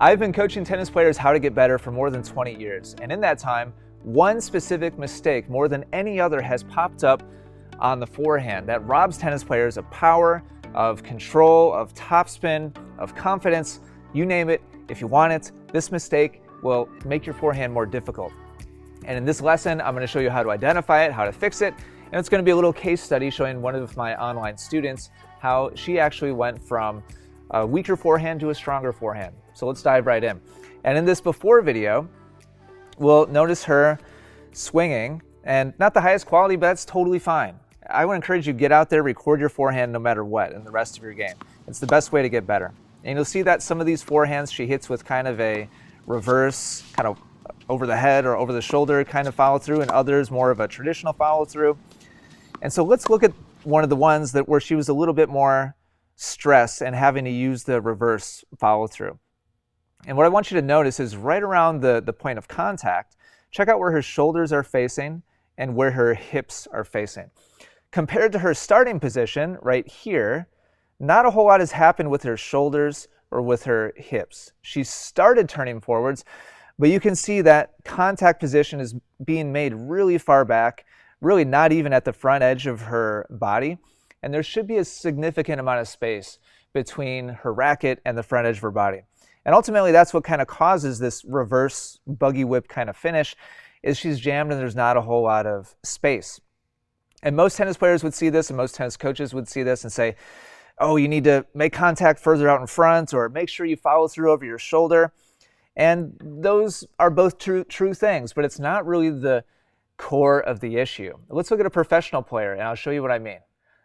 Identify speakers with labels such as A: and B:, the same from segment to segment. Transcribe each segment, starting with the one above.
A: I've been coaching tennis players how to get better for more than 20 years, and in that time, one specific mistake more than any other has popped up on the forehand that robs tennis players of power, of control, of topspin, of confidence, you name it. If you want it, this mistake will make your forehand more difficult. And in this lesson, I'm going to show you how to identify it, how to fix it, and it's going to be a little case study showing one of my online students how she actually went from a weaker forehand to a stronger forehand. So let's dive right in. And in this before video, we'll notice her swinging, and not the highest quality, but that's totally fine. I would encourage you to get out there, record your forehand no matter what in the rest of your game. It's the best way to get better. And you'll see that some of these forehands she hits with kind of a reverse, kind of over the head or over the shoulder kind of follow through, and others more of a traditional follow through. And so let's look at one of the ones that where she was a little bit more stressed and having to use the reverse follow through. And what I want you to notice is right around the point of contact, check out where her shoulders are facing and where her hips are facing. Compared to her starting position right here, not a whole lot has happened with her shoulders or with her hips. She started turning forwards, but you can see that contact position is being made really far back, really not even at the front edge of her body. And there should be a significant amount of space between her racket and the front edge of her body. And ultimately, that's what kind of causes this reverse buggy whip kind of finish, is she's jammed and there's not a whole lot of space. And most tennis players would see this, and most tennis coaches would see this and say, oh, you need to make contact further out in front, or make sure you follow through over your shoulder. And those are both true things, but it's not really the core of the issue. Let's look at a professional player, and I'll show you what I mean.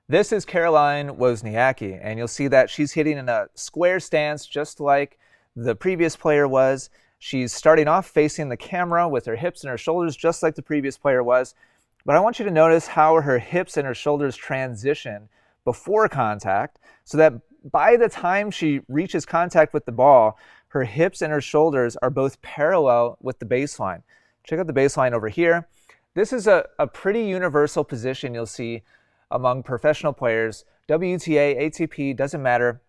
A: This is Caroline Wozniacki, and you'll see that she's hitting in a square stance just like the previous player was. She's starting off facing the camera with her hips and her shoulders just like the previous player was. But I want you to notice how her hips and her shoulders transition before contact, so that by the time she reaches contact with the ball, her hips and her shoulders are both parallel with the baseline. Check out the baseline over here. This is a pretty universal position you'll see among professional players. WTA, ATP, doesn't matter.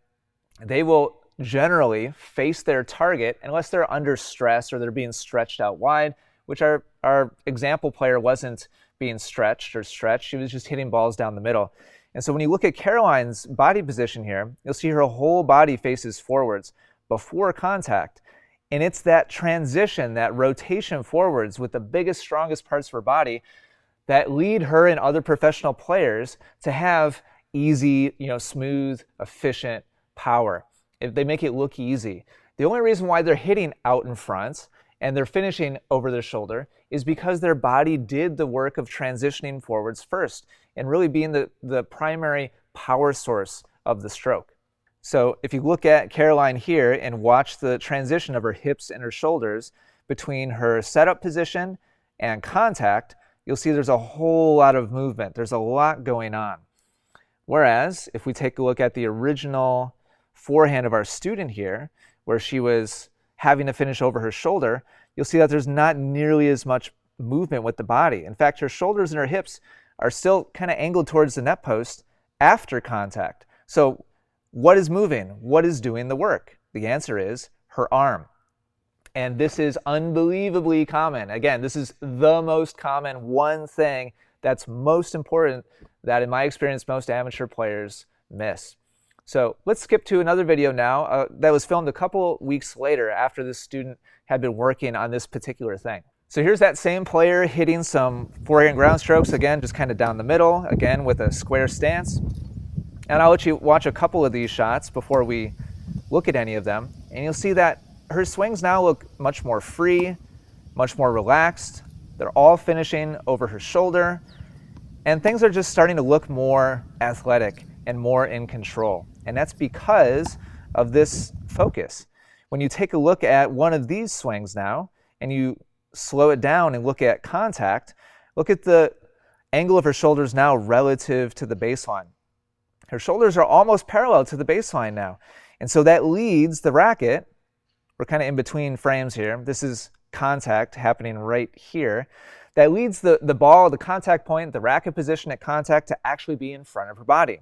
A: They will generally face their target unless they're under stress or they're being stretched out wide, which our example player wasn't being stretched. She was just hitting balls down the middle. And so when you look at Caroline's body position here, you'll see her whole body faces forwards before contact. And it's that transition, that rotation forwards with the biggest, strongest parts of her body that lead her and other professional players to have easy, smooth, efficient power. If they make it look easy. The only reason why they're hitting out in front and they're finishing over their shoulder is because their body did the work of transitioning forwards first and really being the primary power source of the stroke. So if you look at Caroline here and watch the transition of her hips and her shoulders between her setup position and contact, you'll see there's a whole lot of movement. There's a lot going on. Whereas if we take a look at the original forehand of our student here, where she was having to finish over her shoulder, you'll see that there's not nearly as much movement with the body. In fact, her shoulders and her hips are still kind of angled towards the net post after contact. So what is moving? What is doing the work? The answer is her arm. And this is unbelievably common. Again, this is the most common one thing that's most important that, in my experience, most amateur players miss. So let's skip to another video now that was filmed a couple weeks later after this student had been working on this particular thing. So here's that same player hitting some forehand ground strokes, again, just kind of down the middle, again with a square stance. And I'll let you watch a couple of these shots before we look at any of them. And you'll see that her swings now look much more free, much more relaxed. They're all finishing over her shoulder. And things are just starting to look more athletic and more in control. And that's because of this focus. When you take a look at one of these swings now, and you slow it down and look at contact, look at the angle of her shoulders now relative to the baseline. Her shoulders are almost parallel to the baseline now. And so that leads the racket, we're kind of in between frames here. This is contact happening right here. That leads the ball, the contact point, the racket position at contact to actually be in front of her body.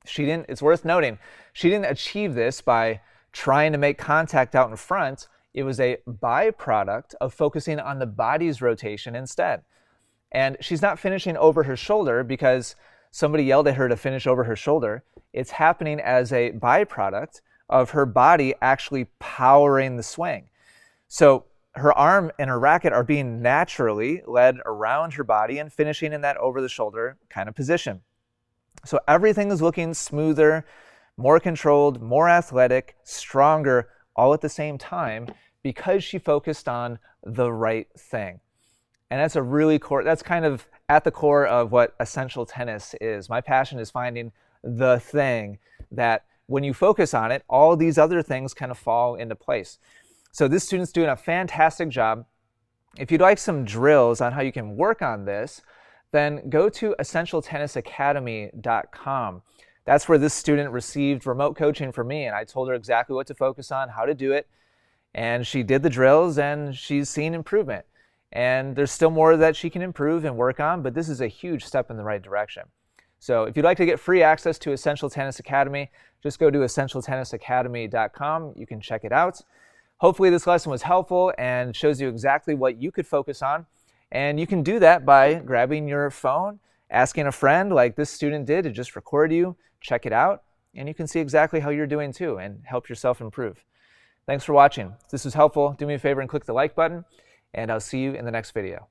A: It's worth noting, she didn't achieve this by trying to make contact out in front. It was a byproduct of focusing on the body's rotation instead. And she's not finishing over her shoulder because somebody yelled at her to finish over her shoulder. It's happening as a byproduct of her body actually powering the swing. So her arm and her racket are being naturally led around her body and finishing in that over the shoulder kind of position. So everything is looking smoother, more controlled, more athletic, stronger, all at the same time because she focused on the right thing. And that's a really core, that's kind of at the core of what Essential Tennis is. My passion is finding the thing that when you focus on it, all these other things kind of fall into place. So this student's doing a fantastic job. If you'd like some drills on how you can work on this, then go to essentialtennisacademy.com. That's where this student received remote coaching from me, and I told her exactly what to focus on, how to do it, and she did the drills and she's seen improvement. And there's still more that she can improve and work on, but this is a huge step in the right direction. So if you'd like to get free access to Essential Tennis Academy, just go to essentialtennisacademy.com. You can check it out. Hopefully this lesson was helpful and shows you exactly what you could focus on. And you can do that by grabbing your phone, asking a friend like this student did to just record you, check it out, and you can see exactly how you're doing too and help yourself improve. Thanks for watching. If this was helpful, do me a favor and click the like button, and I'll see you in the next video.